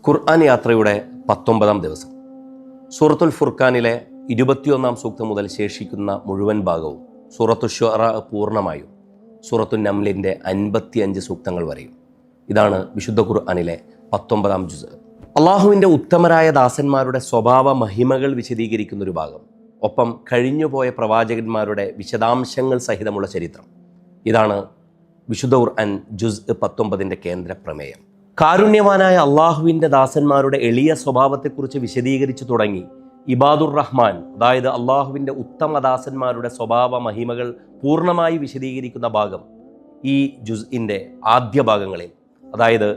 ഖുർആൻ യാത്രയുടെ 19-ാം ദിവസം. സൂറത്തുൽ ഫുർഖാനിലെ 21-ാം സൂക്തം മുതൽ ശേഷിക്കുന്ന മുഴുവൻ ഭാഗവും, സൂറത്തു ശുഅറ പൂർണ്ണമായും, സൂറത്തു നംലിൻ്റെ 55 സൂക്തങ്ങൾ വരെയും. ഇതാണ് വിശുദ്ധ ഖുർആനിലെ 19-ാം ജുസ്. അള്ളാഹുവിൻ്റെ ഉത്തമരായ ദാസന്മാരുടെ സ്വഭാവ മഹിമകൾ വിശദീകരിക്കുന്നൊരു ഭാഗം, ഒപ്പം കഴിഞ്ഞുപോയ പ്രവാചകന്മാരുടെ വിശദാംശങ്ങൾ സഹിതമുള്ള ചരിത്രം. ഇതാണ് വിശുദ്ധ ഖുർആൻ ജുസ് 19-ൻ്റെ കേന്ദ്ര പ്രമേയം. കാരുണ്യവാനായ അള്ളാഹുവിൻ്റെ ദാസന്മാരുടെ എളിയ സ്വഭാവത്തെക്കുറിച്ച് വിശദീകരിച്ചു തുടങ്ങി ഇബാദുർ റഹ്മാൻ, അതായത് അള്ളാഹുവിൻ്റെ ഉത്തമ ദാസന്മാരുടെ സ്വഭാവ മഹിമകൾ പൂർണ്ണമായി വിശദീകരിക്കുന്ന ഭാഗം ഈ ജുസ്ഇൻ്റെ ആദ്യ ഭാഗങ്ങളിൽ, അതായത്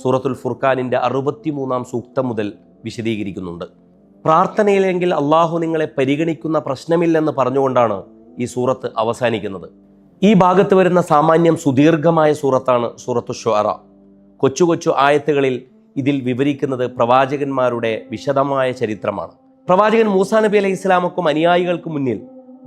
സൂറത്തുൽ ഫുർഖാനിൻ്റെ 63-ാം സൂക്തം മുതൽ വിശദീകരിക്കുന്നുണ്ട്. പ്രാർത്ഥനയിലെങ്കിൽ അള്ളാഹു നിങ്ങളെ പരിഗണിക്കുന്ന പ്രശ്നമില്ലെന്ന് പറഞ്ഞുകൊണ്ടാണ് ഈ സൂറത്ത് അവസാനിക്കുന്നത്. ഈ ഭാഗത്ത് വരുന്ന സാമാന്യം സുദീർഘമായ സൂറത്താണ് സൂറത്തു ശുഅറ. കൊച്ചു കൊച്ചു ആയത്തുകളിൽ ഇതിൽ വിവരിക്കുന്നത് പ്രവാചകന്മാരുടെ വിശദമായ ചരിത്രമാണ്. പ്രവാചകൻ മൂസാ നബി അലൈഹി ഇസ്ലാമക്കും അനുയായികൾക്ക് മുന്നിൽ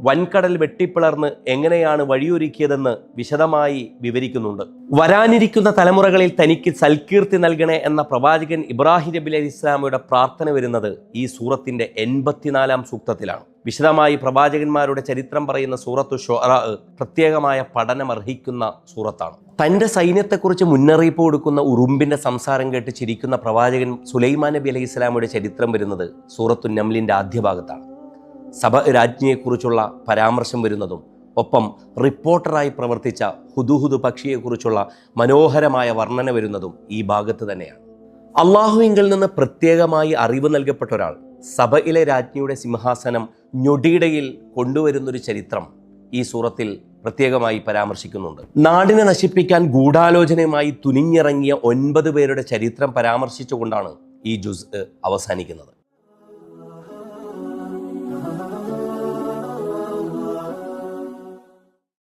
വൻകടൽ വെട്ടിപ്പിളർന്ന് എങ്ങനെയാണ് വഴിയൊരുക്കിയതെന്ന് വിശദമായി വിവരിക്കുന്നുണ്ട്. വരാനിരിക്കുന്ന തലമുറകളിൽ തനിക്ക് സൽകീർത്തി നൽകണേ എന്ന പ്രവാചകൻ ഇബ്രാഹിം നബി അലൈഹി ഇസ്ലാമയുടെ പ്രാർത്ഥന വരുന്നത് ഈ സൂറത്തിന്റെ 84-ാം സൂക്തത്തിലാണ്. വിശദമായി പ്രവാചകന്മാരുടെ ചരിത്രം പറയുന്ന സൂറത്തു ശുഅറ പ്രത്യേകമായ പഠനമർഹിക്കുന്ന സൂറത്താണ്. തൻ്റെ സൈന്യത്തെക്കുറിച്ച് മുന്നറിയിപ്പ് കൊടുക്കുന്ന ഉറുമ്പിന്റെ സംസാരം കേട്ട് ചിരിക്കുന്ന പ്രവാചകൻ സുലൈമാൻ നബി അലൈഹി ഇസ്ലാമയുടെ ചരിത്രം വരുന്നത് സൂറത്തു നംലിൻ്റെ ആദ്യ ഭാഗത്താണ്. സബ രാജ്ഞിയെക്കുറിച്ചുള്ള പരാമർശം വരുന്നതും, ഒപ്പം റിപ്പോർട്ടറായി പ്രവർത്തിച്ച ഹുദുഹുദ് പക്ഷിയെക്കുറിച്ചുള്ള മനോഹരമായ വർണ്ണന വരുന്നതും ഈ ഭാഗത്ത് തന്നെയാണ്. അള്ളാഹുവിങ്കിൽ നിന്ന് പ്രത്യേകമായി അറിവ് നൽകപ്പെട്ട ഒരാൾ സബയിലെ രാജ്ഞിയുടെ സിംഹാസനം ഞൊടിയിടയിൽ കൊണ്ടുവരുന്നൊരു ചരിത്രം ഈ സൂറത്തിൽ പ്രത്യേകമായി പരാമർശിക്കുന്നുണ്ട്. നാടിനെ നശിപ്പിക്കാൻ ഗൂഢാലോചനയുമായി തുനിഞ്ഞിറങ്ങിയ 9 പേരുടെ ചരിത്രം പരാമർശിച്ചുകൊണ്ടാണ് ഈ ജുസ് അവസാനിക്കുന്നത്.